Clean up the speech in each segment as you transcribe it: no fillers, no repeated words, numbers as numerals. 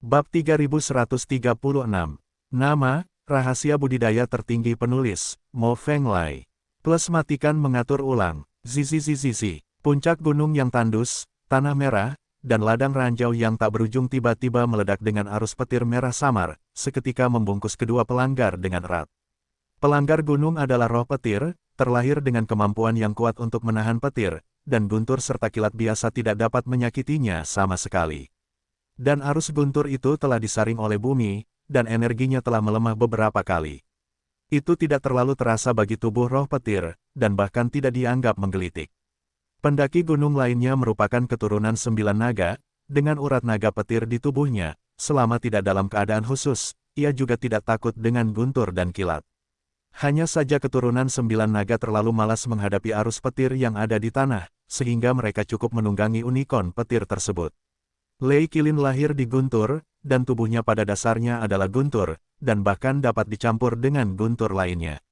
Bab 3136. Nama, rahasia budidaya tertinggi penulis, Mo Fenglai. Plus matikan mengatur ulang, zizi. Puncak gunung yang tandus, tanah merah, dan ladang ranjau yang tak berujung tiba-tiba meledak dengan arus petir merah samar, seketika membungkus kedua pelanggar dengan erat. Pelanggar gunung adalah roh petir, terlahir dengan kemampuan yang kuat untuk menahan petir, dan guntur serta kilat biasa tidak dapat menyakitinya sama sekali. Dan arus guntur itu telah disaring oleh bumi, dan energinya telah melemah beberapa kali. Itu tidak terlalu terasa bagi tubuh roh petir, dan bahkan tidak dianggap menggelitik. Pendaki gunung lainnya merupakan keturunan 9 naga, dengan urat naga petir di tubuhnya, selama tidak dalam keadaan khusus, ia juga tidak takut dengan guntur dan kilat. Hanya saja keturunan 9 naga terlalu malas menghadapi arus petir yang ada di tanah, sehingga mereka cukup menunggangi unicorn petir tersebut. Lei Qilin lahir di guntur, dan tubuhnya pada dasarnya adalah guntur, dan bahkan dapat dicampur dengan guntur lainnya.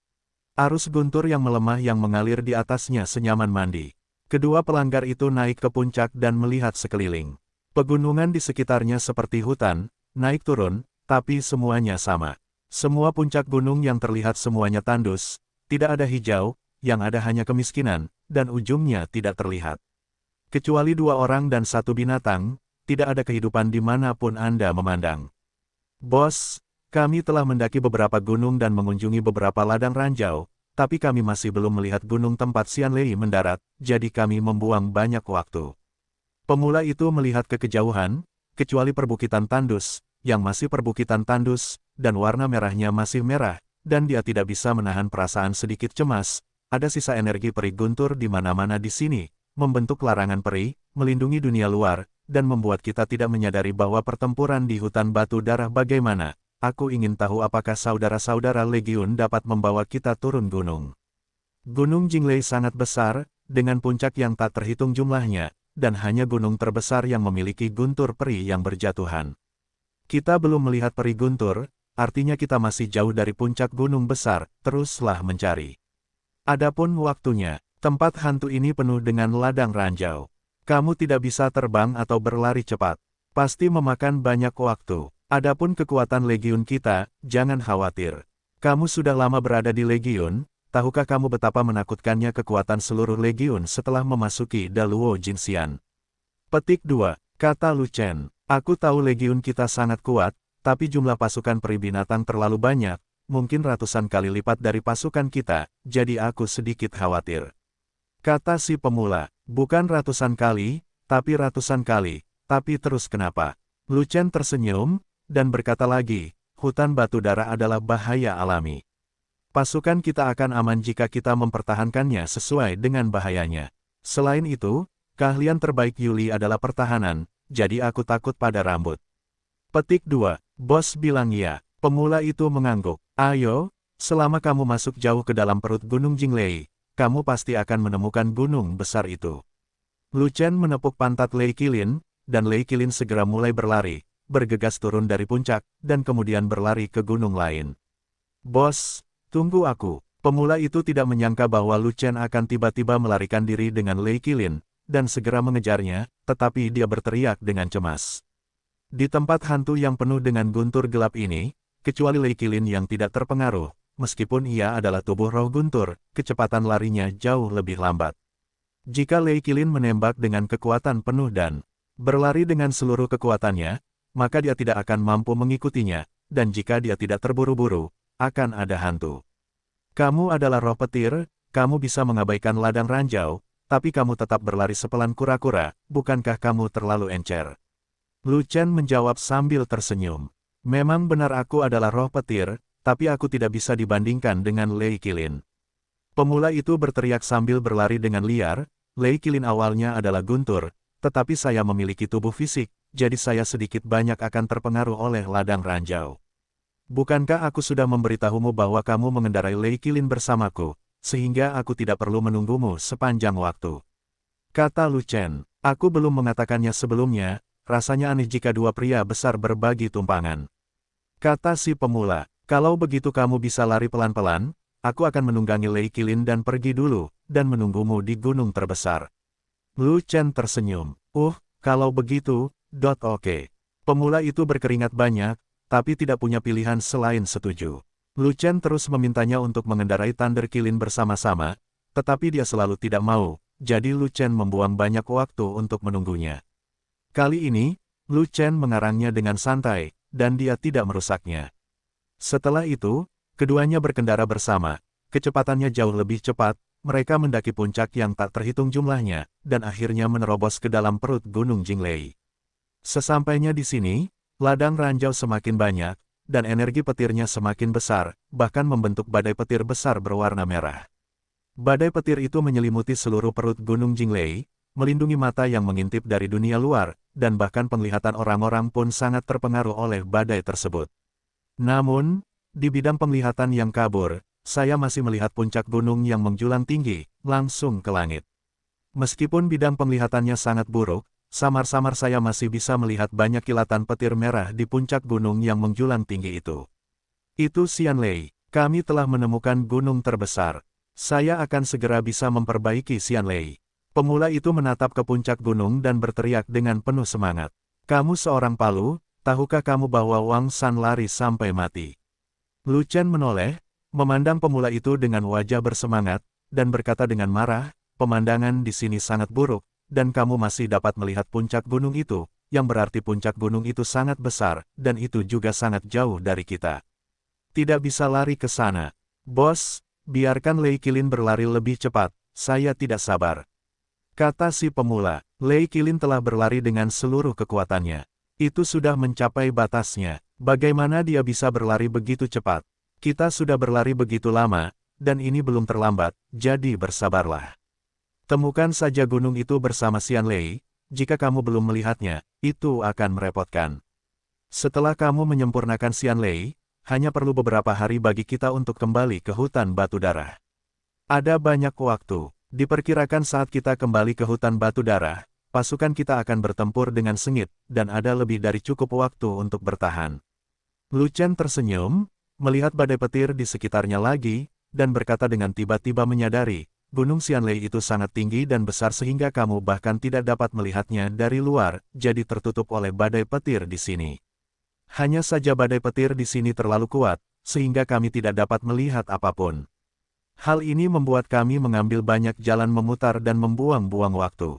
Arus guntur yang melemah yang mengalir di atasnya senyaman mandi. Kedua pelanggar itu naik ke puncak dan melihat sekeliling. Pegunungan di sekitarnya seperti hutan, naik turun, tapi semuanya sama. Semua puncak gunung yang terlihat semuanya tandus, tidak ada hijau, yang ada hanya kemiskinan, dan ujungnya tidak terlihat. Kecuali 2 orang dan 1 binatang, tidak ada kehidupan dimanapun Anda memandang. Bos, kami telah mendaki beberapa gunung dan mengunjungi beberapa ladang ranjau, tapi kami masih belum melihat gunung tempat Xian Lei mendarat, jadi kami membuang banyak waktu. Pemula itu melihat ke kejauhan, kecuali perbukitan tandus, yang masih perbukitan tandus, dan warna merahnya masih merah, dan dia tidak bisa menahan perasaan sedikit cemas. Ada sisa energi peri guntur di mana-mana di sini, membentuk larangan peri, melindungi dunia luar, dan membuat kita tidak menyadari bahwa pertempuran di hutan batu darah bagaimana. Aku ingin tahu apakah saudara-saudara Legiun dapat membawa kita turun gunung. Gunung Jinglei sangat besar, dengan puncak yang tak terhitung jumlahnya, dan hanya gunung terbesar yang memiliki guntur peri yang berjatuhan. Kita belum melihat peri guntur, artinya kita masih jauh dari puncak gunung besar, teruslah mencari. Adapun waktunya, tempat hantu ini penuh dengan ladang ranjau. Kamu tidak bisa terbang atau berlari cepat. Pasti memakan banyak waktu. Adapun kekuatan legiun kita, jangan khawatir. Kamu sudah lama berada di legiun, tahukah kamu betapa menakutkannya kekuatan seluruh legiun setelah memasuki Daluo Jinxian? Petik 2. Kata Lu Chen. Aku tahu legiun kita sangat kuat, tapi jumlah pasukan peri binatang terlalu banyak, mungkin ratusan kali lipat dari pasukan kita, jadi aku sedikit khawatir. Kata si pemula, bukan ratusan kali, tapi ratusan kali, tapi terus kenapa? Lu Chen tersenyum, dan berkata lagi, hutan batu darah adalah bahaya alami. Pasukan kita akan aman jika kita mempertahankannya sesuai dengan bahayanya. Selain itu, keahlian terbaik Yuli adalah pertahanan, jadi aku takut pada rambut. Petik 2, bos bilang iya. Pemula itu mengangguk. Ayo, selama kamu masuk jauh ke dalam perut Gunung Jinglei, kamu pasti akan menemukan gunung besar itu. Lu Chen menepuk pantat Lei Qilin, dan Lei Qilin segera mulai berlari, bergegas turun dari puncak, dan kemudian berlari ke gunung lain. Bos, tunggu aku. Pemula itu tidak menyangka bahwa Lu Chen akan tiba-tiba melarikan diri dengan Lei Qilin, dan segera mengejarnya, tetapi dia berteriak dengan cemas. Di tempat hantu yang penuh dengan guntur gelap ini, kecuali Lei Qilin yang tidak terpengaruh, meskipun ia adalah tubuh roh guntur, kecepatan larinya jauh lebih lambat. Jika Lei Qilin menembak dengan kekuatan penuh dan berlari dengan seluruh kekuatannya, maka dia tidak akan mampu mengikutinya, dan jika dia tidak terburu-buru, akan ada hantu. Kamu adalah roh petir, kamu bisa mengabaikan ladang ranjau, tapi kamu tetap berlari sepelan kura-kura, bukankah kamu terlalu encer? Lu Chen menjawab sambil tersenyum. Memang benar aku adalah roh petir, tapi aku tidak bisa dibandingkan dengan Lei Qilin. Pemula itu berteriak sambil berlari dengan liar, Lei Qilin awalnya adalah guntur, tetapi saya memiliki tubuh fisik, jadi saya sedikit banyak akan terpengaruh oleh ladang ranjau. Bukankah aku sudah memberitahumu bahwa kamu mengendarai Lei Qilin bersamaku, sehingga aku tidak perlu menunggumu sepanjang waktu? Kata Lu Chen, aku belum mengatakannya sebelumnya, rasanya aneh jika 2 pria besar berbagi tumpangan. Kata si pemula, kalau begitu kamu bisa lari pelan-pelan, aku akan menunggangi Lei Qilin dan pergi dulu, dan menunggumu di gunung terbesar. Lu Chen tersenyum. Kalau begitu, oke. Pemula itu berkeringat banyak, tapi tidak punya pilihan selain setuju. Lu Chen terus memintanya untuk mengendarai Thunder Kilin bersama-sama, tetapi dia selalu tidak mau, jadi Lu Chen membuang banyak waktu untuk menunggunya. Kali ini, Lu Chen mengarangnya dengan santai, dan dia tidak merusaknya. Setelah itu, keduanya berkendara bersama, kecepatannya jauh lebih cepat, mereka mendaki puncak yang tak terhitung jumlahnya, dan akhirnya menerobos ke dalam perut Gunung Jinglei. Sesampainya di sini, ladang ranjau semakin banyak, dan energi petirnya semakin besar, bahkan membentuk badai petir besar berwarna merah. Badai petir itu menyelimuti seluruh perut Gunung Jinglei, melindungi mata yang mengintip dari dunia luar, dan bahkan penglihatan orang-orang pun sangat terpengaruh oleh badai tersebut. Namun, di bidang penglihatan yang kabur, saya masih melihat puncak gunung yang menjulang tinggi, langsung ke langit. Meskipun bidang penglihatannya sangat buruk, samar-samar saya masih bisa melihat banyak kilatan petir merah di puncak gunung yang menjulang tinggi itu. Itu Xianlei, kami telah menemukan gunung terbesar. Saya akan segera bisa memperbaiki Xianlei. Pemula itu menatap ke puncak gunung dan berteriak dengan penuh semangat. Kamu seorang palu, tahukah kamu bahwa Wang San lari sampai mati? Lu Chen menoleh, memandang pemula itu dengan wajah bersemangat, dan berkata dengan marah, pemandangan di sini sangat buruk, dan kamu masih dapat melihat puncak gunung itu, yang berarti puncak gunung itu sangat besar, dan itu juga sangat jauh dari kita. Tidak bisa lari ke sana. Bos, biarkan Lei Qilin berlari lebih cepat, saya tidak sabar. Kata si pemula, Lei Qilin telah berlari dengan seluruh kekuatannya. Itu sudah mencapai batasnya. Bagaimana dia bisa berlari begitu cepat? Kita sudah berlari begitu lama, dan ini belum terlambat, jadi bersabarlah. Temukan saja gunung itu bersama Xianlei, jika kamu belum melihatnya, itu akan merepotkan. Setelah kamu menyempurnakan Xianlei, hanya perlu beberapa hari bagi kita untuk kembali ke hutan batu darah. Ada banyak waktu. Diperkirakan saat kita kembali ke hutan batu darah, pasukan kita akan bertempur dengan sengit, dan ada lebih dari cukup waktu untuk bertahan. Lu Chen tersenyum, melihat badai petir di sekitarnya lagi, dan berkata dengan tiba-tiba menyadari, Gunung Xianlei itu sangat tinggi dan besar sehingga kamu bahkan tidak dapat melihatnya dari luar, jadi tertutup oleh badai petir di sini. Hanya saja badai petir di sini terlalu kuat, sehingga kami tidak dapat melihat apapun. Hal ini membuat kami mengambil banyak jalan memutar dan membuang-buang waktu.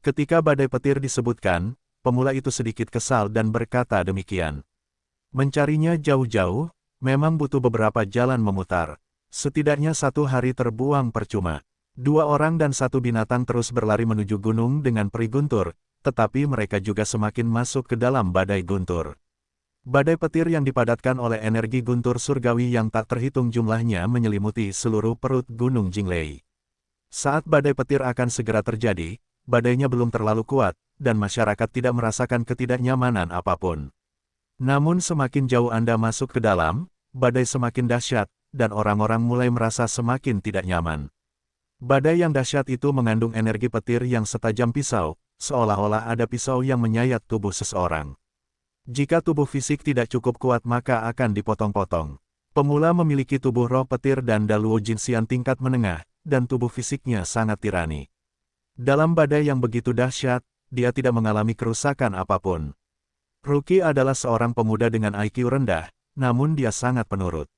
Ketika badai petir disebutkan, pemula itu sedikit kesal dan berkata demikian. Mencarinya jauh-jauh, memang butuh beberapa jalan memutar. Setidaknya 1 hari terbuang percuma. 2 orang dan 1 binatang terus berlari menuju gunung dengan peri guntur, tetapi mereka juga semakin masuk ke dalam badai guntur. Badai petir yang dipadatkan oleh energi guntur surgawi yang tak terhitung jumlahnya menyelimuti seluruh perut Gunung Jinglei. Saat badai petir akan segera terjadi, badainya belum terlalu kuat, dan masyarakat tidak merasakan ketidaknyamanan apapun. Namun semakin jauh Anda masuk ke dalam, badai semakin dahsyat, dan orang-orang mulai merasa semakin tidak nyaman. Badai yang dahsyat itu mengandung energi petir yang setajam pisau, seolah-olah ada pisau yang menyayat tubuh seseorang. Jika tubuh fisik tidak cukup kuat maka akan dipotong-potong. Pemula memiliki tubuh roh petir dan Daluo Jinxian tingkat menengah, dan tubuh fisiknya sangat tirani. Dalam badai yang begitu dahsyat, dia tidak mengalami kerusakan apapun. Ruki adalah seorang pemuda dengan IQ rendah, namun dia sangat penurut.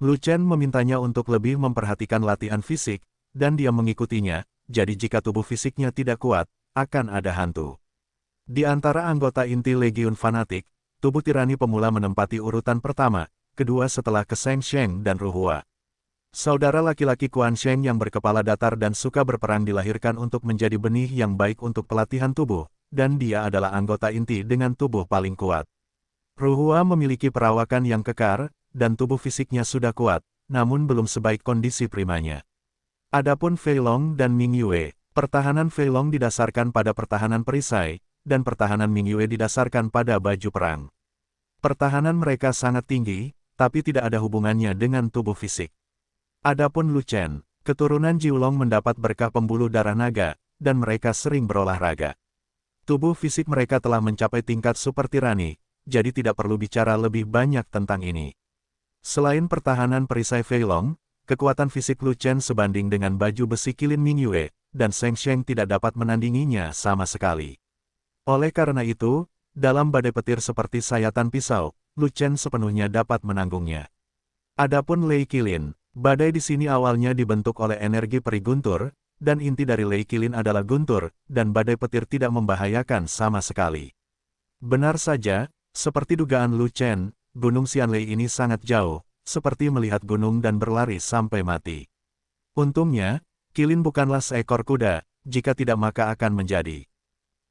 Lu Chen memintanya untuk lebih memperhatikan latihan fisik, dan dia mengikutinya, jadi jika tubuh fisiknya tidak kuat, akan ada hantu. Di antara anggota inti Legiun Fanatik, tubuh tirani pemula menempati urutan pertama, kedua setelah ke Sheng Sheng dan Ruhua. Saudara laki-laki Quan Sheng yang berkepala datar dan suka berperang dilahirkan untuk menjadi benih yang baik untuk pelatihan tubuh, dan dia adalah anggota inti dengan tubuh paling kuat. Ruhua memiliki perawakan yang kekar, dan tubuh fisiknya sudah kuat, namun belum sebaik kondisi primanya. Adapun Fei Long dan Ming Yue, pertahanan Fei Long didasarkan pada pertahanan perisai, dan pertahanan Ming Yue didasarkan pada baju perang. Pertahanan mereka sangat tinggi, tapi tidak ada hubungannya dengan tubuh fisik. Adapun Lu Chen, keturunan Jiulong mendapat berkah pembuluh darah naga, dan mereka sering berolahraga. Tubuh fisik mereka telah mencapai tingkat super tirani, jadi tidak perlu bicara lebih banyak tentang ini. Selain pertahanan perisai Fei Long, kekuatan fisik Lu Chen sebanding dengan baju besi kilin Ming Yue, dan Sheng Sheng tidak dapat menandinginya sama sekali. Oleh karena itu, dalam badai petir seperti sayatan pisau, Lu Chen sepenuhnya dapat menanggungnya. Adapun Lei Qilin, badai di sini awalnya dibentuk oleh energi peri guntur, dan inti dari Lei Qilin adalah guntur, dan badai petir tidak membahayakan sama sekali. Benar saja, seperti dugaan Lu Chen, Gunung Xianlei ini sangat jauh, seperti melihat gunung dan berlari sampai mati. Untungnya, Qilin bukanlah seekor kuda, jika tidak maka akan menjadi.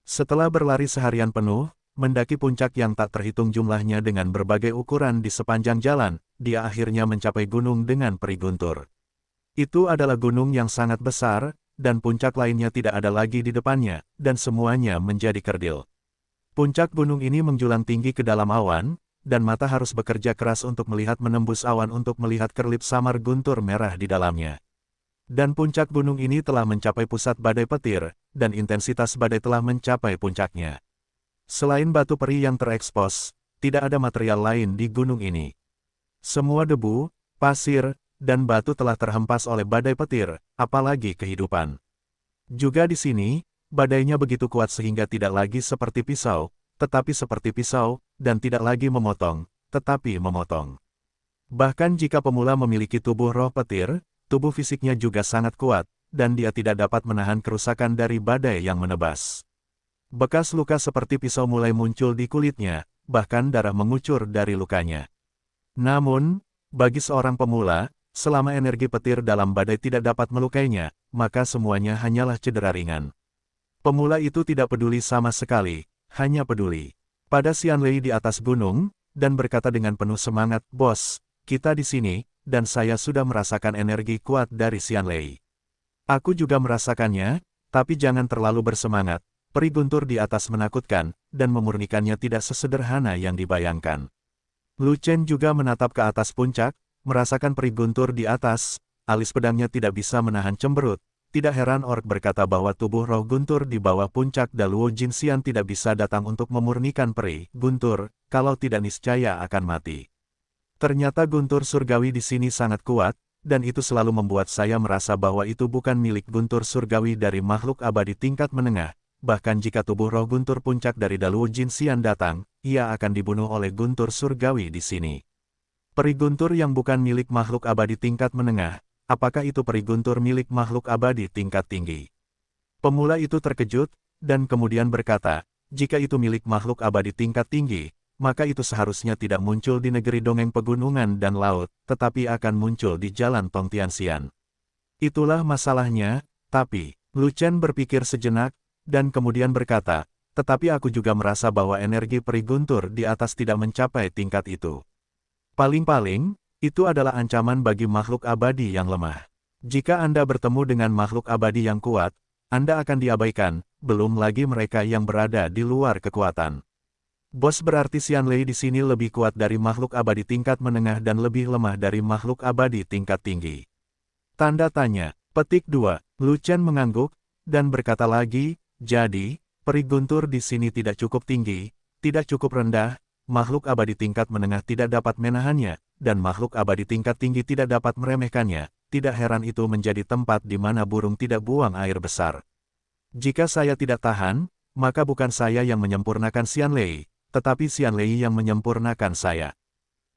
Setelah berlari seharian penuh, mendaki puncak yang tak terhitung jumlahnya dengan berbagai ukuran di sepanjang jalan, dia akhirnya mencapai gunung dengan peri guntur. Itu adalah gunung yang sangat besar, dan puncak lainnya tidak ada lagi di depannya, dan semuanya menjadi kerdil. Puncak gunung ini menjulang tinggi ke dalam awan, dan mata harus bekerja keras untuk melihat menembus awan untuk melihat kerlip samar guntur merah di dalamnya. Dan puncak gunung ini telah mencapai pusat badai petir, dan intensitas badai telah mencapai puncaknya. Selain batu peri yang terekspos, tidak ada material lain di gunung ini. Semua debu, pasir, dan batu telah terhempas oleh badai petir, apalagi kehidupan. Juga di sini, badainya begitu kuat sehingga tidak lagi seperti pisau, tetapi seperti pisau, dan tidak lagi memotong, tetapi memotong. Bahkan jika pemula memiliki tubuh roh petir, tubuh fisiknya juga sangat kuat, dan dia tidak dapat menahan kerusakan dari badai yang menebas. Bekas luka seperti pisau mulai muncul di kulitnya, bahkan darah mengucur dari lukanya. Namun, bagi seorang pemula, selama energi petir dalam badai tidak dapat melukainya, maka semuanya hanyalah cedera ringan. Pemula itu tidak peduli sama sekali, hanya peduli pada Xianlei di atas gunung, dan berkata dengan penuh semangat, "Bos, kita di sini, dan saya sudah merasakan energi kuat dari Xianlei. Aku juga merasakannya, tapi jangan terlalu bersemangat. Peri guntur di atas menakutkan, dan memurnikannya tidak sesederhana yang dibayangkan." Lu Chen juga menatap ke atas puncak, merasakan peri guntur di atas, alis pedangnya tidak bisa menahan cemberut. Tidak heran ork berkata bahwa tubuh roh guntur di bawah puncak Daluo Jinxian tidak bisa datang untuk memurnikan peri guntur, kalau tidak niscaya akan mati. Ternyata guntur surgawi di sini sangat kuat, dan itu selalu membuat saya merasa bahwa itu bukan milik guntur surgawi dari makhluk abadi tingkat menengah. Bahkan jika tubuh roh guntur puncak dari Daluo Jinxian datang, ia akan dibunuh oleh guntur surgawi di sini. Peri guntur yang bukan milik makhluk abadi tingkat menengah, apakah itu peri guntur milik makhluk abadi tingkat tinggi? Pemula itu terkejut, dan kemudian berkata, jika itu milik makhluk abadi tingkat tinggi, maka itu seharusnya tidak muncul di negeri dongeng pegunungan dan laut, tetapi akan muncul di jalan Tongtianxian. Itulah masalahnya, tapi, Lu Chen berpikir sejenak, dan kemudian berkata, tetapi aku juga merasa bahwa energi peri guntur di atas tidak mencapai tingkat itu. Paling-paling, itu adalah ancaman bagi makhluk abadi yang lemah. Jika Anda bertemu dengan makhluk abadi yang kuat, Anda akan diabaikan, belum lagi mereka yang berada di luar kekuatan. Bos, berarti Xianlei di sini lebih kuat dari makhluk abadi tingkat menengah dan lebih lemah dari makhluk abadi tingkat tinggi. Tanda tanya, petik 2, Lu Chen mengangguk, dan berkata lagi, jadi, peri guntur di sini tidak cukup tinggi, tidak cukup rendah, makhluk abadi tingkat menengah tidak dapat menahannya, dan makhluk abadi tingkat tinggi tidak dapat meremehkannya. Tidak heran itu menjadi tempat di mana burung tidak buang air besar. Jika saya tidak tahan, maka bukan saya yang menyempurnakan Xianlei, tetapi Xianlei yang menyempurnakan saya.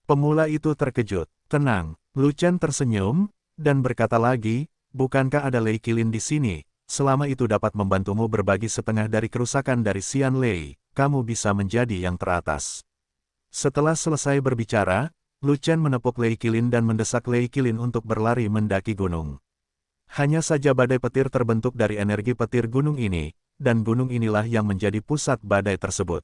Pemula itu terkejut. Tenang, Lu Chen tersenyum, dan berkata lagi, bukankah ada Lei Qilin di sini? Selama itu dapat membantumu berbagi setengah dari kerusakan dari Xianlei, kamu bisa menjadi yang teratas. Setelah selesai berbicara, Lu Chen menepuk Lei Qilin dan mendesak Lei Qilin untuk berlari mendaki gunung. Hanya saja badai petir terbentuk dari energi petir gunung ini, dan gunung inilah yang menjadi pusat badai tersebut.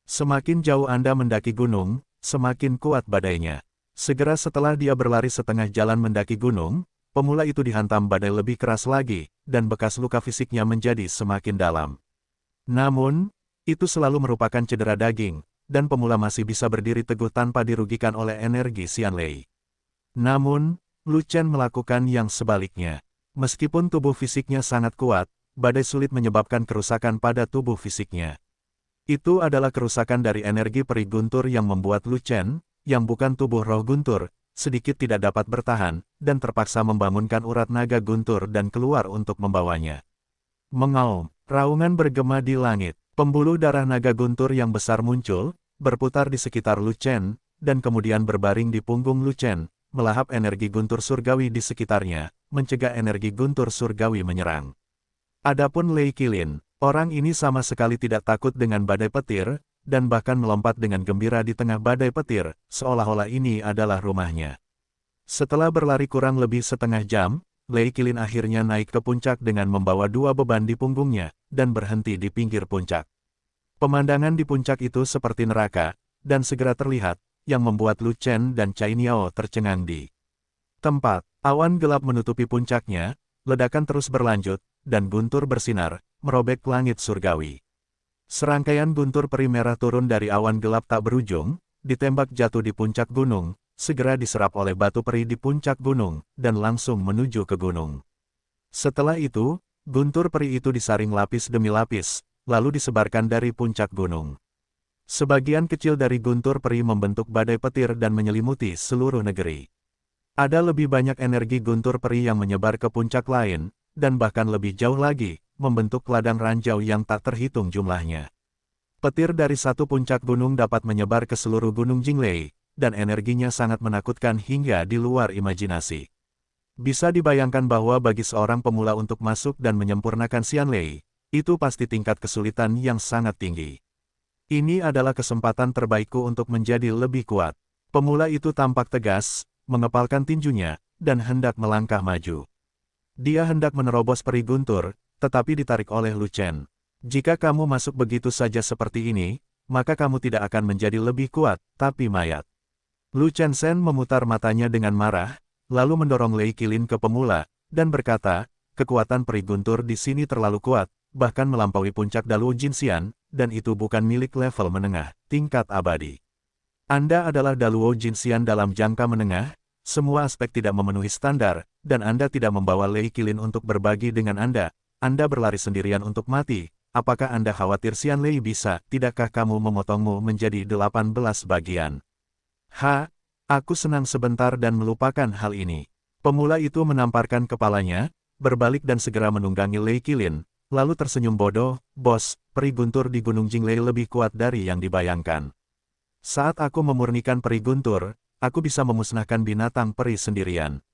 Semakin jauh Anda mendaki gunung, semakin kuat badainya. Segera setelah dia berlari setengah jalan mendaki gunung, pemula itu dihantam badai lebih keras lagi, dan bekas luka fisiknya menjadi semakin dalam. Namun, itu selalu merupakan cedera daging, dan pemula masih bisa berdiri teguh tanpa dirugikan oleh energi Xianlei. Namun, Lu Chen melakukan yang sebaliknya. Meskipun tubuh fisiknya sangat kuat, badai sulit menyebabkan kerusakan pada tubuh fisiknya. Itu adalah kerusakan dari energi peri guntur yang membuat Lu Chen, yang bukan tubuh roh guntur, sedikit tidak dapat bertahan, dan terpaksa membangunkan urat naga guntur dan keluar untuk membawanya. Mengaum, raungan bergema di langit. Pembuluh darah naga guntur yang besar muncul, berputar di sekitar Lu Chen, dan kemudian berbaring di punggung Lu Chen, melahap energi guntur surgawi di sekitarnya, mencegah energi guntur surgawi menyerang. Adapun Lei Qilin, orang ini sama sekali tidak takut dengan badai petir, dan bahkan melompat dengan gembira di tengah badai petir, seolah-olah ini adalah rumahnya. Setelah berlari kurang lebih setengah jam, Lei Qilin akhirnya naik ke puncak dengan membawa 2 beban di punggungnya, dan berhenti di pinggir puncak. Pemandangan di puncak itu seperti neraka, dan segera terlihat, yang membuat Lu Chen dan Cai Niao tercengang di tempat. Awan gelap menutupi puncaknya, ledakan terus berlanjut, dan guntur bersinar, merobek langit surgawi. Serangkaian guntur peri merah turun dari awan gelap tak berujung, ditembak jatuh di puncak gunung, segera diserap oleh batu peri di puncak gunung, dan langsung menuju ke gunung. Setelah itu, guntur peri itu disaring lapis demi lapis, lalu disebarkan dari puncak gunung. Sebagian kecil dari guntur peri membentuk badai petir dan menyelimuti seluruh negeri. Ada lebih banyak energi guntur peri yang menyebar ke puncak lain, dan bahkan lebih jauh lagi, membentuk ladang ranjau yang tak terhitung jumlahnya. Petir dari satu puncak gunung dapat menyebar ke seluruh gunung Jinglei, dan energinya sangat menakutkan hingga di luar imajinasi. Bisa dibayangkan bahwa bagi seorang pemula untuk masuk dan menyempurnakan Xianlei, itu pasti tingkat kesulitan yang sangat tinggi. Ini adalah kesempatan terbaikku untuk menjadi lebih kuat. Pemula itu tampak tegas, mengepalkan tinjunya, dan hendak melangkah maju. Dia hendak menerobos peri guntur, tetapi ditarik oleh Lu Chen. Jika kamu masuk begitu saja seperti ini, maka kamu tidak akan menjadi lebih kuat, tapi mayat. Lu Chen Shen memutar matanya dengan marah, lalu mendorong Lei Qilin ke pemula, dan berkata, kekuatan peri guntur di sini terlalu kuat, bahkan melampaui puncak Daluo Jinxian, dan itu bukan milik level menengah, tingkat abadi. Anda adalah Daluo Jinxian dalam jangka menengah, semua aspek tidak memenuhi standar, dan Anda tidak membawa Lei Qilin untuk berbagi dengan Anda berlari sendirian untuk mati, apakah Anda khawatir Xianlei bisa, tidakkah kamu memotongmu menjadi 18 bagian? Aku senang sebentar dan melupakan hal ini. Pemula itu menamparkan kepalanya, berbalik dan segera menunggangi Lei Qilin, lalu tersenyum bodoh, bos, peri guntur di Gunung Jinglei lebih kuat dari yang dibayangkan. Saat aku memurnikan peri guntur, aku bisa memusnahkan binatang peri sendirian.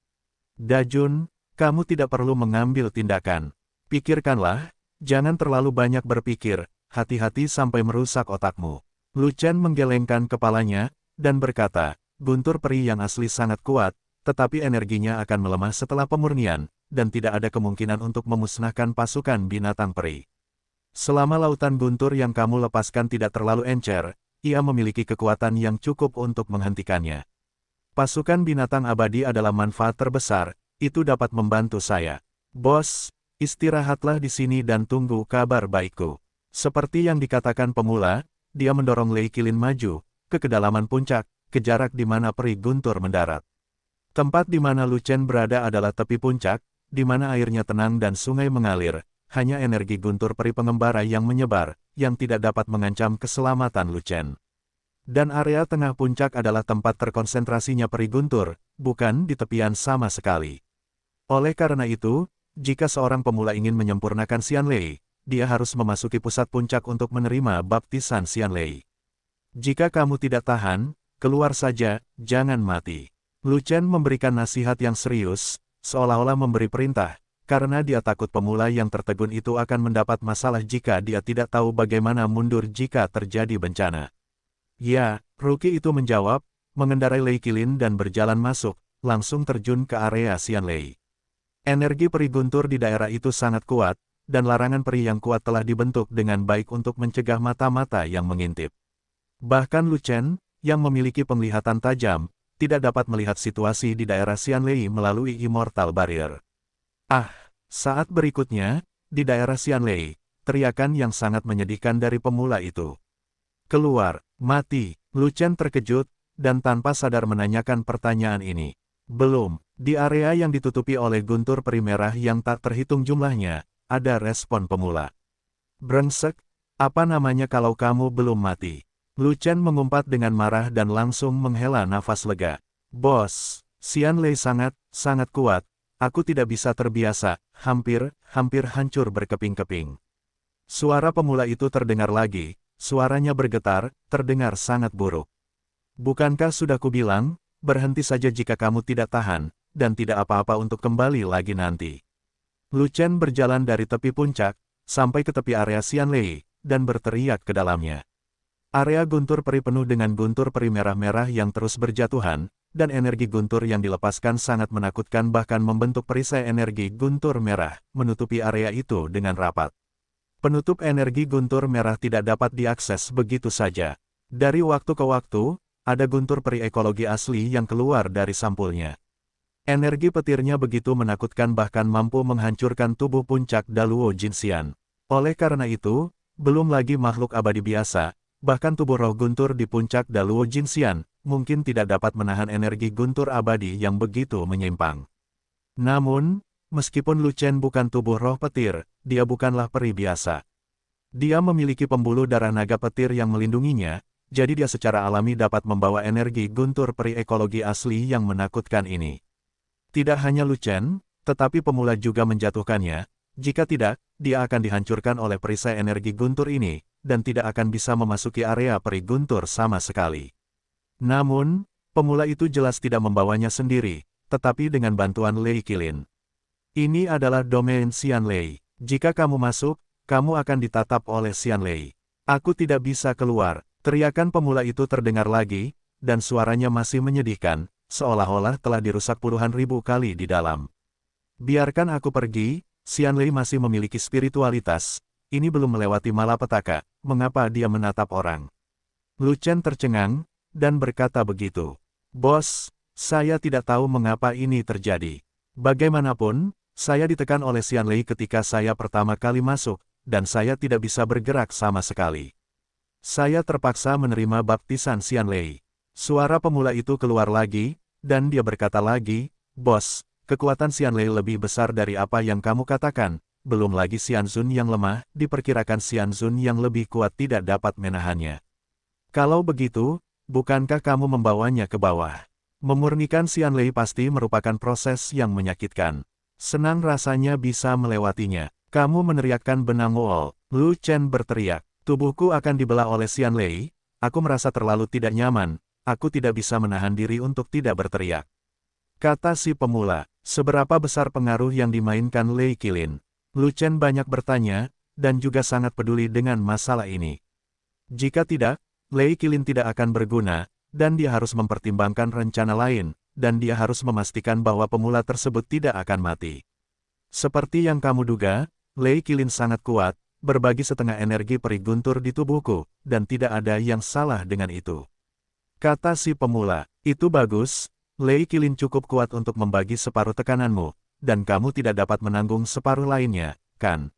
Dajun, kamu tidak perlu mengambil tindakan. Pikirkanlah, jangan terlalu banyak berpikir, hati-hati sampai merusak otakmu. Lu Chen menggelengkan kepalanya, dan berkata, guntur peri yang asli sangat kuat, tetapi energinya akan melemah setelah pemurnian, dan tidak ada kemungkinan untuk memusnahkan pasukan binatang peri. Selama lautan guntur yang kamu lepaskan tidak terlalu encer, ia memiliki kekuatan yang cukup untuk menghentikannya. Pasukan binatang abadi adalah manfaat terbesar, itu dapat membantu saya. Bos, istirahatlah di sini dan tunggu kabar baikku. Seperti yang dikatakan pemula, dia mendorong Lei Qilin maju ke kedalaman puncak, ke jarak di mana peri guntur mendarat. Tempat di mana Lu Chen berada adalah tepi puncak, di mana airnya tenang dan sungai mengalir, hanya energi guntur peri pengembara yang menyebar, yang tidak dapat mengancam keselamatan Lu Chen. Dan area tengah puncak adalah tempat terkonsentrasinya peri guntur, bukan di tepian sama sekali. Oleh karena itu, jika seorang pemula ingin menyempurnakan Xianlei, dia harus memasuki pusat puncak untuk menerima baptisan Xianlei. Jika kamu tidak tahan, keluar saja, jangan mati. Lu Chen memberikan nasihat yang serius, seolah-olah memberi perintah, karena dia takut pemula yang tertegun itu akan mendapat masalah jika dia tidak tahu bagaimana mundur jika terjadi bencana. Ya, Rookie itu menjawab, mengendarai Lei Qilin dan berjalan masuk, langsung terjun ke area Xianlei. Energi peri guntur di daerah itu sangat kuat, dan larangan peri yang kuat telah dibentuk dengan baik untuk mencegah mata-mata yang mengintip. Bahkan Lu Chen, yang memiliki penglihatan tajam, tidak dapat melihat situasi di daerah Xianlei melalui Immortal Barrier. Saat berikutnya, di daerah Xianlei, teriakan yang sangat menyedihkan dari pemula itu. Keluar, mati, Lu Chen terkejut, dan tanpa sadar menanyakan pertanyaan ini. Belum, di area yang ditutupi oleh guntur peri merah yang tak terhitung jumlahnya, ada respon pemula. Brengsek, apa namanya kalau kamu belum mati? Lu Chen mengumpat dengan marah dan langsung menghela nafas lega. Bos, Xianlei sangat kuat, aku tidak bisa terbiasa, hampir hancur berkeping-keping. Suara pemula itu terdengar lagi, suaranya bergetar, terdengar sangat buruk. Bukankah sudah kubilang, berhenti saja jika kamu tidak tahan, dan tidak apa-apa untuk kembali lagi nanti. Lu Chen berjalan dari tepi puncak, sampai ke tepi area Xianlei, dan berteriak ke dalamnya. Area guntur peri penuh dengan guntur peri merah-merah yang terus berjatuhan, dan energi guntur yang dilepaskan sangat menakutkan bahkan membentuk perisai energi guntur merah, menutupi area itu dengan rapat. Penutup energi guntur merah tidak dapat diakses begitu saja. Dari waktu ke waktu, ada guntur peri ekologi asli yang keluar dari sampulnya. Energi petirnya begitu menakutkan bahkan mampu menghancurkan tubuh puncak Daluo Jinxian. Oleh karena itu, belum lagi makhluk abadi biasa, bahkan tubuh roh guntur di puncak Daluo Jinxian, mungkin tidak dapat menahan energi guntur abadi yang begitu menyimpang. Namun, meskipun Lu Chen bukan tubuh roh petir, dia bukanlah peri biasa. Dia memiliki pembuluh darah naga petir yang melindunginya, jadi dia secara alami dapat membawa energi guntur peri ekologi asli yang menakutkan ini. Tidak hanya Lu Chen, tetapi pemula juga menjatuhkannya, jika tidak, dia akan dihancurkan oleh perisai energi guntur ini, dan tidak akan bisa memasuki area peri guntur sama sekali. Namun, pemula itu jelas tidak membawanya sendiri, tetapi dengan bantuan Lei Qilin. Ini adalah domain Xianlei. Jika kamu masuk, kamu akan ditatap oleh Xianlei. Aku tidak bisa keluar. Teriakan pemula itu terdengar lagi, dan suaranya masih menyedihkan, seolah-olah telah dirusak puluhan ribu kali di dalam. Biarkan aku pergi, Xianlei masih memiliki spiritualitas. Ini belum melewati malapetaka, mengapa dia menatap orang? Lu Chen tercengang, dan berkata begitu. Bos, saya tidak tahu mengapa ini terjadi. Bagaimanapun, saya ditekan oleh Xianlei ketika saya pertama kali masuk, dan saya tidak bisa bergerak sama sekali. Saya terpaksa menerima baptisan Xianlei. Suara pemula itu keluar lagi, dan dia berkata lagi, Bos, kekuatan Xianlei lebih besar dari apa yang kamu katakan, belum lagi Xianzun yang lemah, diperkirakan Xianzun yang lebih kuat tidak dapat menahannya. Kalau begitu, bukankah kamu membawanya ke bawah? Memurnikan Xianlei pasti merupakan proses yang menyakitkan. Senang rasanya bisa melewatinya. Kamu meneriakkan benang wol. Lu Chen berteriak. Tubuhku akan dibelah oleh Xianlei. Aku merasa terlalu tidak nyaman. Aku tidak bisa menahan diri untuk tidak berteriak. Kata si pemula. Seberapa besar pengaruh yang dimainkan Lei Qilin? Lu Chen banyak bertanya, dan juga sangat peduli dengan masalah ini. Jika tidak, Lei Qilin tidak akan berguna, dan dia harus mempertimbangkan rencana lain, dan dia harus memastikan bahwa pemula tersebut tidak akan mati. Seperti yang kamu duga, Lei Qilin sangat kuat, berbagi setengah energi peri guntur di tubuhku, dan tidak ada yang salah dengan itu. Kata si pemula, itu bagus, Lei Qilin cukup kuat untuk membagi separuh tekananmu, dan kamu tidak dapat menanggung separuh lainnya, kan?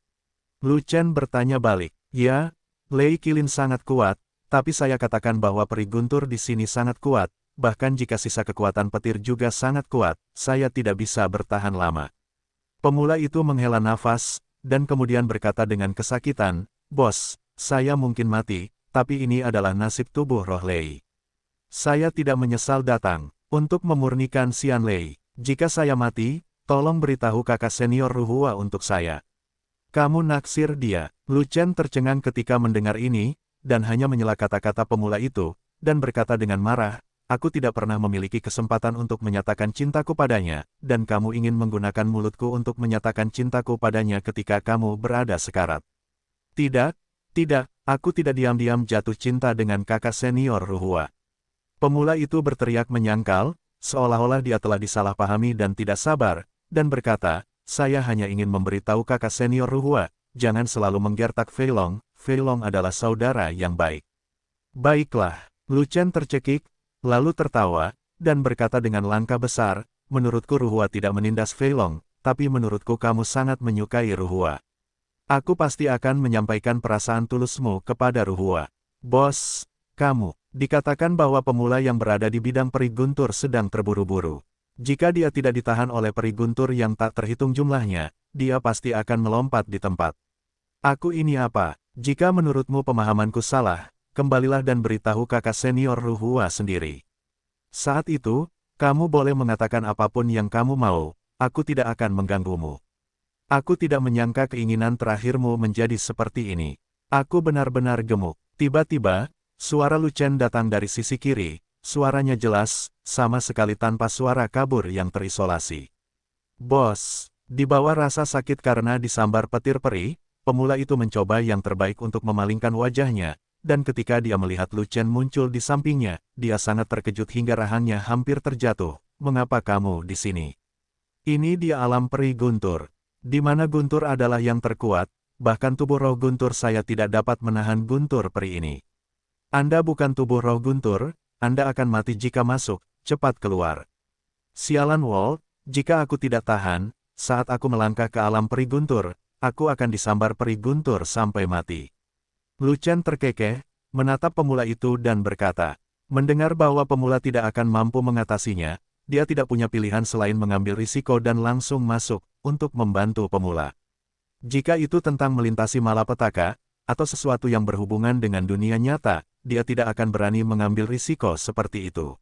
Lu Chen bertanya balik, ya, Lei Qilin sangat kuat, tapi saya katakan bahwa peri guntur di sini sangat kuat, bahkan jika sisa kekuatan petir juga sangat kuat, saya tidak bisa bertahan lama. Pemula itu menghela nafas, dan kemudian berkata dengan kesakitan, Bos, saya mungkin mati, tapi ini adalah nasib tubuh roh Lei. Saya tidak menyesal datang, untuk memurnikan Xianlei. Jika saya mati, tolong beritahu kakak senior Ruhua untuk saya. Kamu naksir dia. Lu Chen tercengang ketika mendengar ini, dan hanya menyela kata-kata pemula itu, dan berkata dengan marah, aku tidak pernah memiliki kesempatan untuk menyatakan cintaku padanya, dan kamu ingin menggunakan mulutku untuk menyatakan cintaku padanya ketika kamu berada sekarat. Tidak, aku tidak diam-diam jatuh cinta dengan kakak senior Ruhua. Pemula itu berteriak menyangkal, seolah-olah dia telah disalahpahami dan tidak sabar, dan berkata, saya hanya ingin memberitahu kakak senior Ruhua, jangan selalu menggertak Fei Long adalah saudara yang baik. Baiklah, Lu Chen tercekik, lalu tertawa, dan berkata dengan langkah besar, menurutku Ruhua tidak menindas Fei Long, tapi menurutku kamu sangat menyukai Ruhua. Aku pasti akan menyampaikan perasaan tulusmu kepada Ruhua. Bos, kamu, dikatakan bahwa pemula yang berada di bidang peri guntur sedang terburu-buru. Jika dia tidak ditahan oleh peri guntur yang tak terhitung jumlahnya, dia pasti akan melompat di tempat. Aku ini apa? Jika menurutmu pemahamanku salah, kembalilah dan beritahu kakak senior Ruhua sendiri. Saat itu, kamu boleh mengatakan apapun yang kamu mau, aku tidak akan mengganggumu. Aku tidak menyangka keinginan terakhirmu menjadi seperti ini. Aku benar-benar gemuk. Tiba-tiba, suara Lu Chen datang dari sisi kiri, suaranya jelas, sama sekali tanpa suara kabur yang terisolasi. Bos, di bawah rasa sakit karena disambar petir peri, pemula itu mencoba yang terbaik untuk memalingkan wajahnya, dan ketika dia melihat Lu Chen muncul di sampingnya, dia sangat terkejut hingga rahangnya hampir terjatuh. Mengapa kamu di sini? Ini di alam peri Guntur, di mana Guntur adalah yang terkuat, bahkan tubuh roh Guntur saya tidak dapat menahan Guntur peri ini. Anda bukan tubuh roh Guntur, Anda akan mati jika masuk, cepat keluar. Sialan Wall, jika aku tidak tahan, saat aku melangkah ke alam peri Guntur, aku akan disambar peri Guntur sampai mati. Lu Chen terkekeh, menatap pemula itu dan berkata, mendengar bahwa pemula tidak akan mampu mengatasinya, dia tidak punya pilihan selain mengambil risiko dan langsung masuk, untuk membantu pemula. Jika itu tentang melintasi malapetaka, atau sesuatu yang berhubungan dengan dunia nyata, dia tidak akan berani mengambil risiko seperti itu.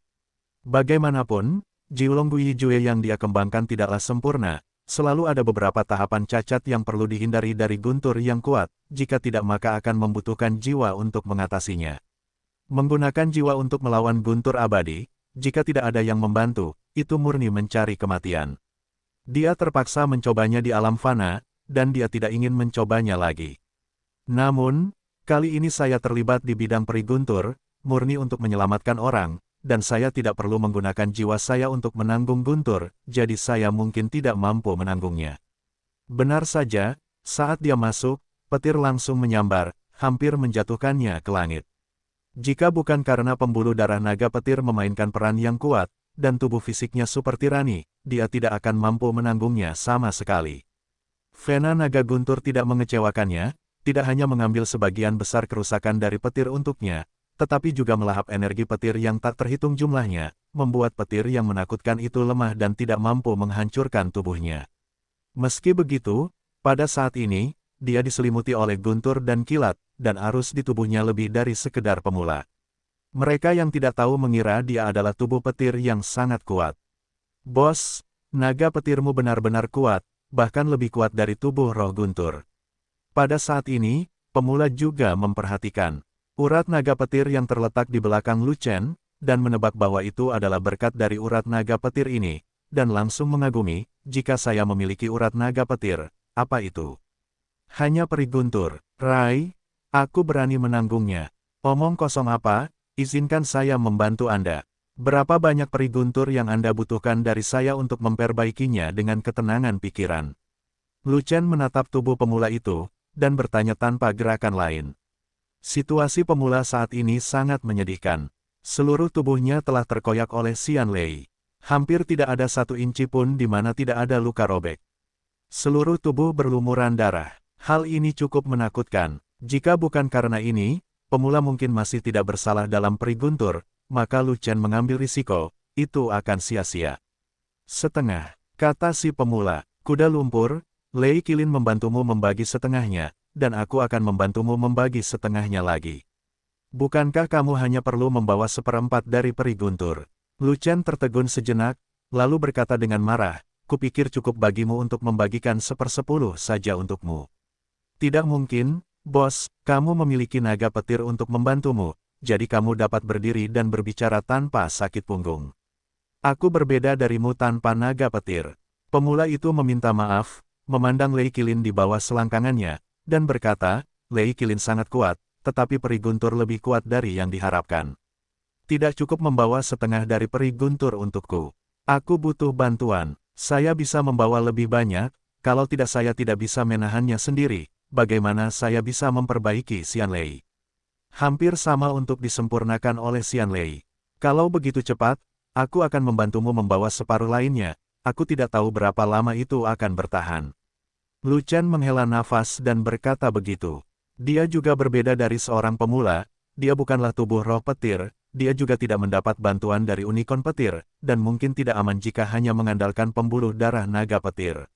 Bagaimanapun, Jiulong Gui Jue yang dia kembangkan tidaklah sempurna, selalu ada beberapa tahapan cacat yang perlu dihindari dari Guntur yang kuat, jika tidak maka akan membutuhkan jiwa untuk mengatasinya. Menggunakan jiwa untuk melawan Guntur abadi, jika tidak ada yang membantu, itu murni mencari kematian. Dia terpaksa mencobanya di alam fana, dan dia tidak ingin mencobanya lagi. Namun, kali ini saya terlibat di bidang peri Guntur, murni untuk menyelamatkan orang, dan saya tidak perlu menggunakan jiwa saya untuk menanggung Guntur, jadi saya mungkin tidak mampu menanggungnya. Benar saja, saat dia masuk, petir langsung menyambar, hampir menjatuhkannya ke langit. Jika bukan karena pembuluh darah naga petir memainkan peran yang kuat, dan tubuh fisiknya super tirani, dia tidak akan mampu menanggungnya sama sekali. Vena naga Guntur tidak mengecewakannya, tidak hanya mengambil sebagian besar kerusakan dari petir untuknya, tetapi juga melahap energi petir yang tak terhitung jumlahnya, membuat petir yang menakutkan itu lemah dan tidak mampu menghancurkan tubuhnya. Meski begitu, pada saat ini, dia diselimuti oleh guntur dan kilat, dan arus di tubuhnya lebih dari sekedar pemula. Mereka yang tidak tahu mengira dia adalah tubuh petir yang sangat kuat. Bos, naga petirmu benar-benar kuat, bahkan lebih kuat dari tubuh roh Guntur. Pada saat ini, pemula juga memperhatikan urat naga petir yang terletak di belakang Lu Chen, dan menebak bahwa itu adalah berkat dari urat naga petir ini, dan langsung mengagumi, jika saya memiliki urat naga petir, apa itu? Hanya peri Guntur, Rai, aku berani menanggungnya. Omong kosong apa, izinkan saya membantu Anda. Berapa banyak peri Guntur yang Anda butuhkan dari saya untuk memperbaikinya dengan ketenangan pikiran? Lu Chen menatap tubuh pemula itu, dan bertanya tanpa gerakan lain. Situasi pemula saat ini sangat menyedihkan. Seluruh tubuhnya telah terkoyak oleh Xian Lei. Hampir tidak ada satu inci pun di mana tidak ada luka robek. Seluruh tubuh berlumuran darah. Hal ini cukup menakutkan. Jika bukan karena ini, pemula mungkin masih tidak bersalah dalam peri Guntur, maka Lu Chen mengambil risiko, itu akan sia-sia. Setengah, kata si pemula, kuda lumpur, Lei Qilin membantumu membagi setengahnya, dan aku akan membantumu membagi setengahnya lagi. Bukankah kamu hanya perlu membawa seperempat dari peri Guntur? Lu Chen tertegun sejenak, lalu berkata dengan marah, kupikir cukup bagimu untuk membagikan 1/10 saja untukmu. Tidak mungkin, bos, kamu memiliki naga petir untuk membantumu, jadi kamu dapat berdiri dan berbicara tanpa sakit punggung. Aku berbeda darimu tanpa naga petir. Pemula itu meminta maaf, memandang Lei Qilin di bawah selangkangannya, dan berkata, Lei Qilin sangat kuat, tetapi peri Guntur lebih kuat dari yang diharapkan. Tidak cukup membawa setengah dari peri Guntur untukku. Aku butuh bantuan. Saya bisa membawa lebih banyak, kalau tidak saya tidak bisa menahannya sendiri. Bagaimana saya bisa memperbaiki Xian Lei? Hampir sama untuk disempurnakan oleh Xian Lei. Kalau begitu cepat, aku akan membantumu membawa separuh lainnya. Aku tidak tahu berapa lama itu akan bertahan. Lu Chen menghela nafas dan berkata begitu. Dia juga berbeda dari seorang pemula, dia bukanlah tubuh roh petir, dia juga tidak mendapat bantuan dari unicorn petir, dan mungkin tidak aman jika hanya mengandalkan pembuluh darah naga petir.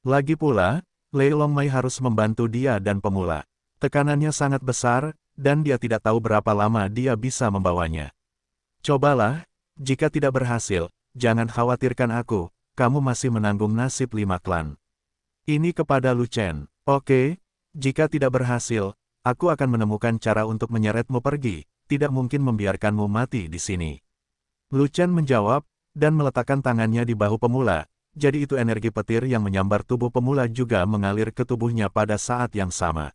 Lagi pula, Lei Longmai harus membantu dia dan pemula. Tekanannya sangat besar, dan dia tidak tahu berapa lama dia bisa membawanya. Cobalah, jika tidak berhasil, jangan khawatirkan aku, kamu masih menanggung nasib 5 klan. Ini kepada Lu Chen. Oke, jika tidak berhasil, aku akan menemukan cara untuk menyeretmu pergi, tidak mungkin membiarkanmu mati di sini. Lu Chen menjawab, dan meletakkan tangannya di bahu pemula, jadi itu energi petir yang menyambar tubuh pemula juga mengalir ke tubuhnya pada saat yang sama.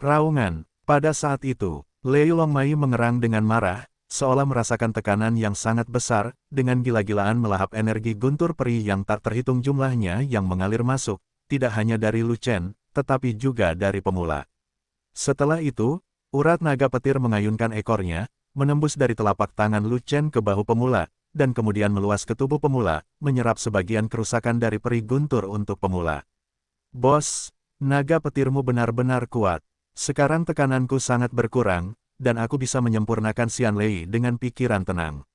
Raungan. Pada saat itu, Lei Longmai mengerang dengan marah, seolah merasakan tekanan yang sangat besar, dengan gila-gilaan melahap energi guntur peri yang tak terhitung jumlahnya yang mengalir masuk, tidak hanya dari Lu Chen, tetapi juga dari pemula. Setelah itu, urat naga petir mengayunkan ekornya, menembus dari telapak tangan Lu Chen ke bahu pemula, dan kemudian meluas ke tubuh pemula, menyerap sebagian kerusakan dari peri guntur untuk pemula. Bos, naga petirmu benar-benar kuat. Sekarang tekananku sangat berkurang, dan aku bisa menyempurnakan Xianlei dengan pikiran tenang.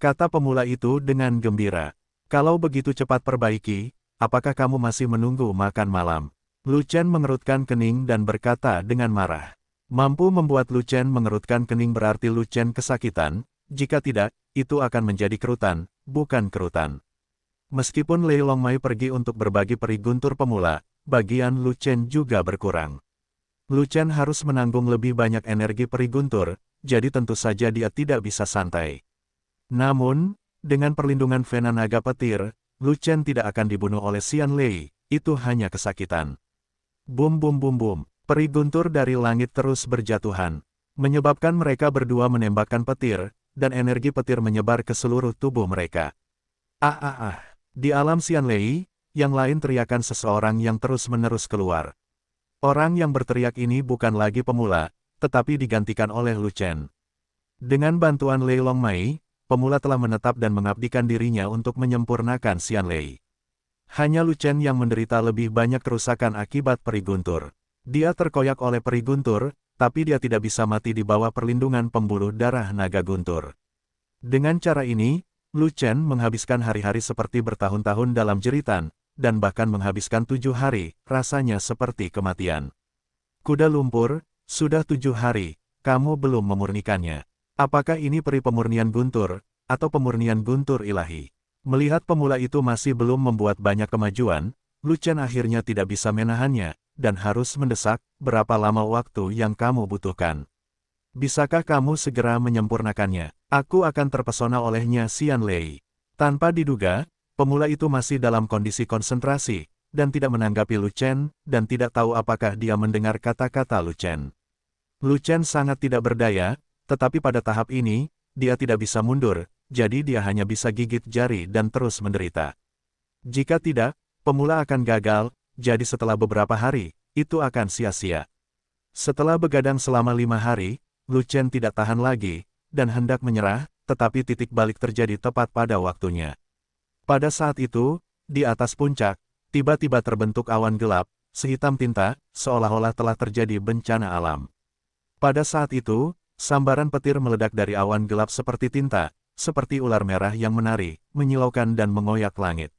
Kata pemula itu dengan gembira. Kalau begitu cepat perbaiki, apakah kamu masih menunggu makan malam? Lu Chen mengerutkan kening dan berkata dengan marah. Mampu membuat Lu Chen mengerutkan kening berarti Lu Chen kesakitan, jika tidak, itu akan menjadi kerutan, bukan kerutan. Meskipun Lei Longmai pergi untuk berbagi peri guntur pemula, bagian Lu Chen juga berkurang. Lu Chen harus menanggung lebih banyak energi peri guntur, jadi tentu saja dia tidak bisa santai. Namun, dengan perlindungan vena naga petir, Lu Chen tidak akan dibunuh oleh Xianlei, itu hanya kesakitan. Bum bum bum bum, peri guntur dari langit terus berjatuhan, menyebabkan mereka berdua menembakkan petir, dan energi petir menyebar ke seluruh tubuh mereka. Ah ah ah, di alam Xianlei, yang lain teriakan seseorang yang terus-menerus keluar. Orang yang berteriak ini bukan lagi pemula, tetapi digantikan oleh Lu Chen. Dengan bantuan Lei Longmai, pemula telah menetap dan mengabdikan dirinya untuk menyempurnakan Xianlei. Hanya Lu Chen yang menderita lebih banyak kerusakan akibat peri guntur. Dia terkoyak oleh peri guntur, tapi dia tidak bisa mati di bawah perlindungan pembuluh darah naga guntur. Dengan cara ini, Lu Chen menghabiskan hari-hari seperti bertahun-tahun dalam jeritan, dan bahkan menghabiskan 7 hari, rasanya seperti kematian. Kuda lumpur, sudah 7 hari, kamu belum memurnikannya. Apakah ini peri pemurnian guntur, atau pemurnian guntur ilahi? Melihat pemula itu masih belum membuat banyak kemajuan, Lu Chen akhirnya tidak bisa menahannya, dan harus mendesak, berapa lama waktu yang kamu butuhkan. Bisakah kamu segera menyempurnakannya? Aku akan terpesona olehnya Xianlei. Tanpa diduga, pemula itu masih dalam kondisi konsentrasi, dan tidak menanggapi Lu Chen, dan tidak tahu apakah dia mendengar kata-kata Lu Chen. Lu Chen sangat tidak berdaya, tetapi pada tahap ini, dia tidak bisa mundur, jadi dia hanya bisa gigit jari dan terus menderita. Jika tidak, pemula akan gagal, jadi setelah beberapa hari, itu akan sia-sia. Setelah begadang selama 5 hari, Lu Chen tidak tahan lagi, dan hendak menyerah, tetapi titik balik terjadi tepat pada waktunya. Pada saat itu, di atas puncak, tiba-tiba terbentuk awan gelap, sehitam tinta, seolah-olah telah terjadi bencana alam. Pada saat itu, sambaran petir meledak dari awan gelap seperti tinta, seperti ular merah yang menari, menyilaukan dan mengoyak langit.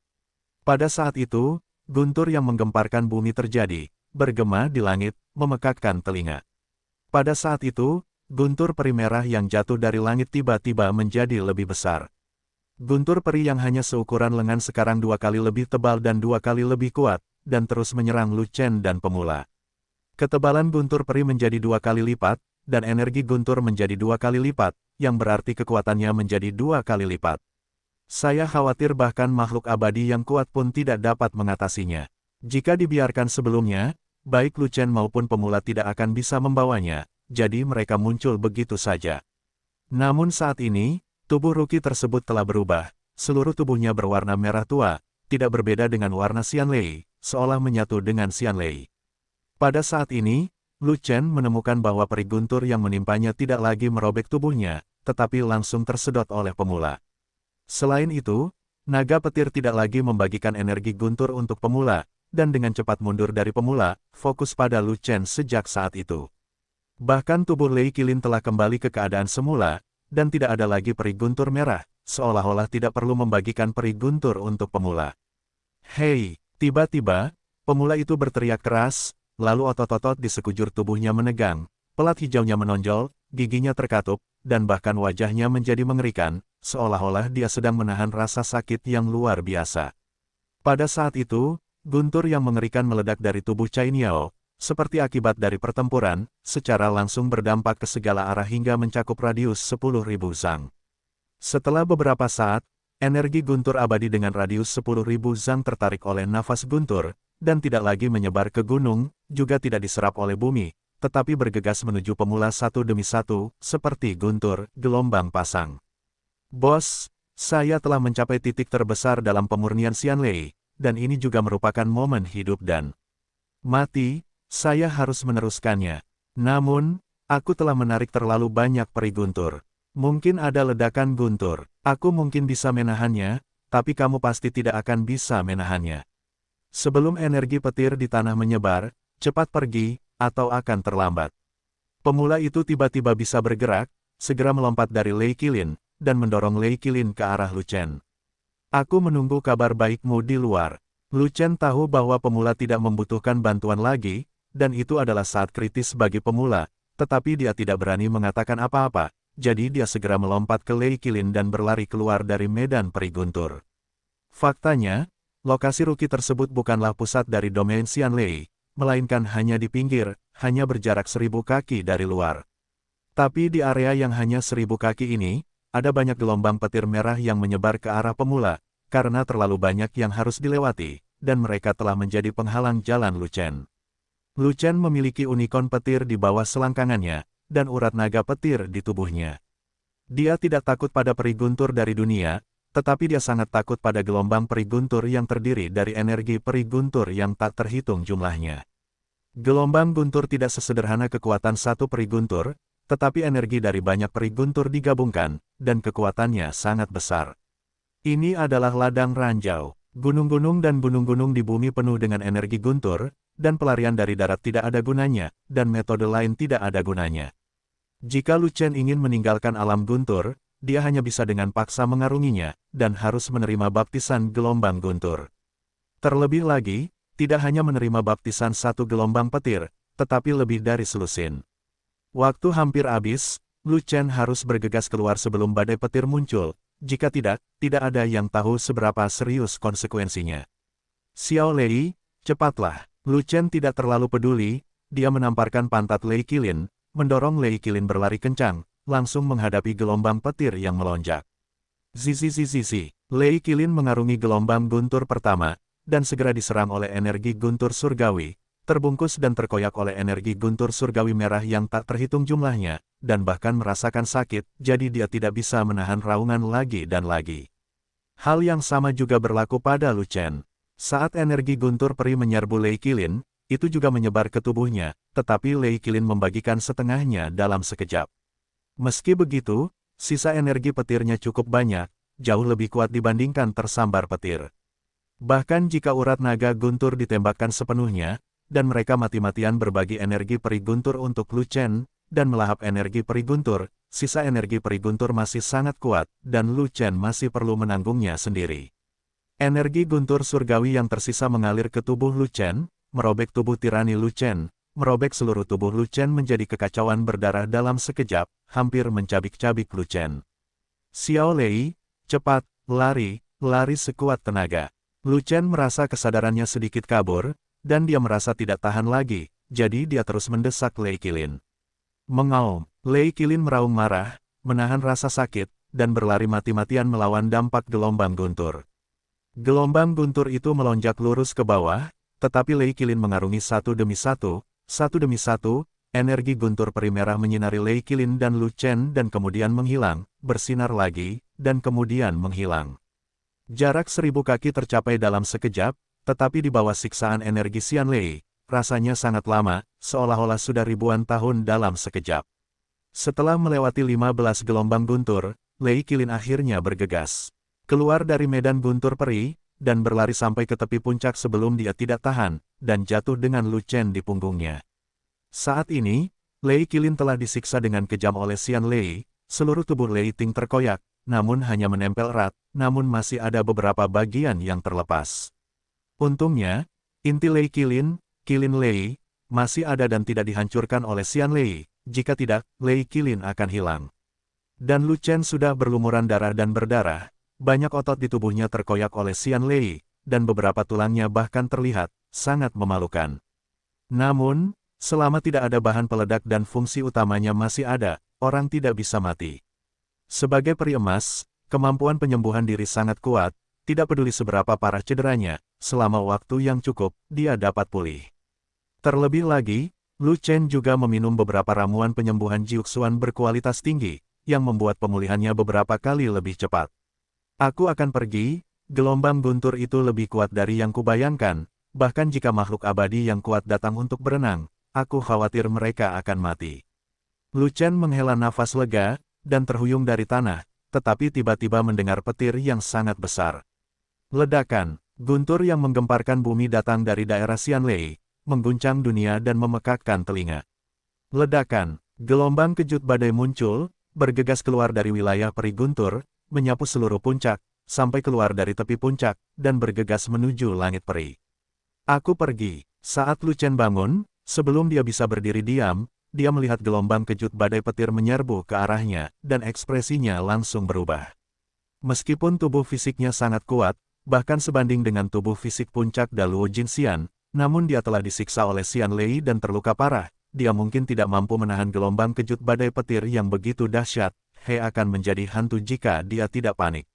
Pada saat itu, guntur yang menggemparkan bumi terjadi, bergema di langit, memekakkan telinga. Pada saat itu, guntur peri merah yang jatuh dari langit tiba-tiba menjadi lebih besar. Guntur peri yang hanya seukuran lengan sekarang 2 kali lebih tebal dan 2 kali lebih kuat, dan terus menyerang Lu Chen dan pemula. Ketebalan guntur peri menjadi 2 kali lipat, dan energi guntur menjadi 2 kali lipat, yang berarti kekuatannya menjadi 2 kali lipat. Saya khawatir bahkan makhluk abadi yang kuat pun tidak dapat mengatasinya. Jika dibiarkan sebelumnya, baik Lu Chen maupun pemula tidak akan bisa membawanya, jadi mereka muncul begitu saja. Namun saat ini, tubuh Ruki tersebut telah berubah, seluruh tubuhnya berwarna merah tua, tidak berbeda dengan warna Xianlei, seolah menyatu dengan Xianlei. Pada saat ini, Lu Chen menemukan bahwa peri guntur yang menimpanya tidak lagi merobek tubuhnya, tetapi langsung tersedot oleh pemula. Selain itu, naga petir tidak lagi membagikan energi guntur untuk pemula, dan dengan cepat mundur dari pemula, fokus pada Lu Chen sejak saat itu. Bahkan tubuh Lei Qilin telah kembali ke keadaan semula, dan tidak ada lagi peri guntur merah, seolah-olah tidak perlu membagikan peri guntur untuk pemula. Hei, tiba-tiba, pemula itu berteriak keras, lalu otot-otot di sekujur tubuhnya menegang, pelat hijaunya menonjol, giginya terkatup, dan bahkan wajahnya menjadi mengerikan, seolah-olah dia sedang menahan rasa sakit yang luar biasa. Pada saat itu, guntur yang mengerikan meledak dari tubuh Cai Niao, seperti akibat dari pertempuran, secara langsung berdampak ke segala arah hingga mencakup radius 10.000 zang. Setelah beberapa saat, energi guntur abadi dengan radius 10.000 zang tertarik oleh nafas guntur, dan tidak lagi menyebar ke gunung, juga tidak diserap oleh bumi, tetapi bergegas menuju pemula satu demi satu, seperti guntur, gelombang pasang. Bos, saya telah mencapai titik terbesar dalam pemurnian Xianlei, dan ini juga merupakan momen hidup dan mati, saya harus meneruskannya. Namun, aku telah menarik terlalu banyak peri guntur. Mungkin ada ledakan guntur, aku mungkin bisa menahannya, tapi kamu pasti tidak akan bisa menahannya. Sebelum energi petir di tanah menyebar, cepat pergi, atau akan terlambat. Pemula itu tiba-tiba bisa bergerak, segera melompat dari Lei Qilin, dan mendorong Lei Qilin ke arah Lu Chen. Aku menunggu kabar baikmu di luar. Lu Chen tahu bahwa pemula tidak membutuhkan bantuan lagi, dan itu adalah saat kritis bagi pemula, tetapi dia tidak berani mengatakan apa-apa, jadi dia segera melompat ke Lei Qilin dan berlari keluar dari medan peri guntur. Faktanya, lokasi Ruki tersebut bukanlah pusat dari domain Xianlei, melainkan hanya di pinggir, hanya berjarak 1000 kaki dari luar. Tapi di area yang hanya 1000 kaki ini, ada banyak gelombang petir merah yang menyebar ke arah pemula, karena terlalu banyak yang harus dilewati, dan mereka telah menjadi penghalang jalan Lu Chen. Lu Chen memiliki unikorn petir di bawah selangkangannya, dan urat naga petir di tubuhnya. Dia tidak takut pada peri guntur dari dunia, tetapi dia sangat takut pada gelombang peri guntur yang terdiri dari energi peri guntur yang tak terhitung jumlahnya. Gelombang guntur tidak sesederhana kekuatan satu peri guntur, tetapi energi dari banyak peri guntur digabungkan, dan kekuatannya sangat besar. Ini adalah ladang ranjau. Gunung-gunung dan gunung-gunung di bumi penuh dengan energi guntur, dan pelarian dari darat tidak ada gunanya, dan metode lain tidak ada gunanya. Jika Lu Chen ingin meninggalkan alam guntur, dia hanya bisa dengan paksa mengarunginya, dan harus menerima baptisan gelombang guntur. Terlebih lagi, tidak hanya menerima baptisan satu gelombang petir, tetapi lebih dari selusin. Waktu hampir habis, Lu Chen harus bergegas keluar sebelum badai petir muncul, jika tidak, tidak ada yang tahu seberapa serius konsekuensinya. Xiao Lei, cepatlah. Lu Chen tidak terlalu peduli, dia menamparkan pantat Lei Qilin, mendorong Lei Qilin berlari kencang, langsung menghadapi gelombang petir yang melonjak. Zizi. Lei Qilin mengarungi gelombang guntur pertama, dan segera diserang oleh energi guntur surgawi, terbungkus dan terkoyak oleh energi guntur surgawi merah yang tak terhitung jumlahnya, dan bahkan merasakan sakit, jadi dia tidak bisa menahan raungan lagi dan lagi. Hal yang sama juga berlaku pada Lu Chen. Saat energi guntur peri menyerbu Lei Qilin, itu juga menyebar ke tubuhnya, tetapi Lei Qilin membagikan setengahnya dalam sekejap. Meski begitu, sisa energi petirnya cukup banyak, jauh lebih kuat dibandingkan tersambar petir. Bahkan jika urat naga guntur ditembakkan sepenuhnya, dan mereka mati-matian berbagi energi peri guntur untuk Lu Chen, dan melahap energi peri guntur, sisa energi peri guntur masih sangat kuat, dan Lu Chen masih perlu menanggungnya sendiri. Energi guntur surgawi yang tersisa mengalir ke tubuh Lu Chen, merobek tubuh tirani Lu Chen, merobek seluruh tubuh Lu Chen menjadi kekacauan berdarah dalam sekejap, hampir mencabik-cabik Lu Chen. Xiao Lei, cepat, lari sekuat tenaga. Lu Chen merasa kesadarannya sedikit kabur, dan dia merasa tidak tahan lagi, jadi dia terus mendesak Lei Qilin. Mengaum, Lei Qilin meraung marah, menahan rasa sakit, dan berlari mati-matian melawan dampak gelombang guntur. Gelombang guntur itu melonjak lurus ke bawah, tetapi Lei Qilin mengarungi satu demi satu, energi guntur peri merah menyinari Lei Qilin dan Lu Chen dan kemudian menghilang, bersinar lagi, dan kemudian menghilang. Jarak 1000 kaki tercapai dalam sekejap, tetapi di bawah siksaan energi Xianlei, rasanya sangat lama, seolah-olah sudah ribuan tahun dalam sekejap. Setelah melewati 15 gelombang guntur, Lei Qilin akhirnya bergegas. Keluar dari medan guntur peri, dan berlari sampai ke tepi puncak sebelum dia tidak tahan, dan jatuh dengan Lu Chen di punggungnya. Saat ini, Lei Qilin telah disiksa dengan kejam oleh Xianlei, seluruh tubuh Lei Ting terkoyak, namun hanya menempel erat, namun masih ada beberapa bagian yang terlepas. Untungnya, inti Lei Qilin, Qilin Lei, masih ada dan tidak dihancurkan oleh Xianlei, jika tidak, Lei Qilin akan hilang. Dan Lu Chen sudah berlumuran darah dan berdarah, banyak otot di tubuhnya terkoyak oleh Xianlei, dan beberapa tulangnya bahkan terlihat sangat memalukan. Namun, selama tidak ada bahan peledak dan fungsi utamanya masih ada, orang tidak bisa mati. Sebagai peri emas, kemampuan penyembuhan diri sangat kuat, tidak peduli seberapa parah cederanya, selama waktu yang cukup, dia dapat pulih. Terlebih lagi, Lu Chen juga meminum beberapa ramuan penyembuhan jiuxuan berkualitas tinggi, yang membuat pemulihannya beberapa kali lebih cepat. Aku akan pergi, gelombang guntur itu lebih kuat dari yang kubayangkan, bahkan jika makhluk abadi yang kuat datang untuk berenang, aku khawatir mereka akan mati. Lu Chen menghela nafas lega, dan terhuyung dari tanah, tetapi tiba-tiba mendengar petir yang sangat besar. Ledakan, guntur yang menggemparkan bumi datang dari daerah Xianlei, mengguncang dunia dan memekakkan telinga. Ledakan, gelombang kejut badai muncul, bergegas keluar dari wilayah peri guntur, menyapu seluruh puncak, sampai keluar dari tepi puncak, dan bergegas menuju langit peri. Aku pergi. Saat Lu Chen bangun, sebelum dia bisa berdiri diam, dia melihat gelombang kejut badai petir menyerbu ke arahnya, dan ekspresinya langsung berubah. Meskipun tubuh fisiknya sangat kuat, bahkan sebanding dengan tubuh fisik puncak Daluo Jinxian, namun dia telah disiksa oleh Xianlei dan terluka parah. Dia mungkin tidak mampu menahan gelombang kejut badai petir yang begitu dahsyat. He akan menjadi hantu jika dia tidak panik.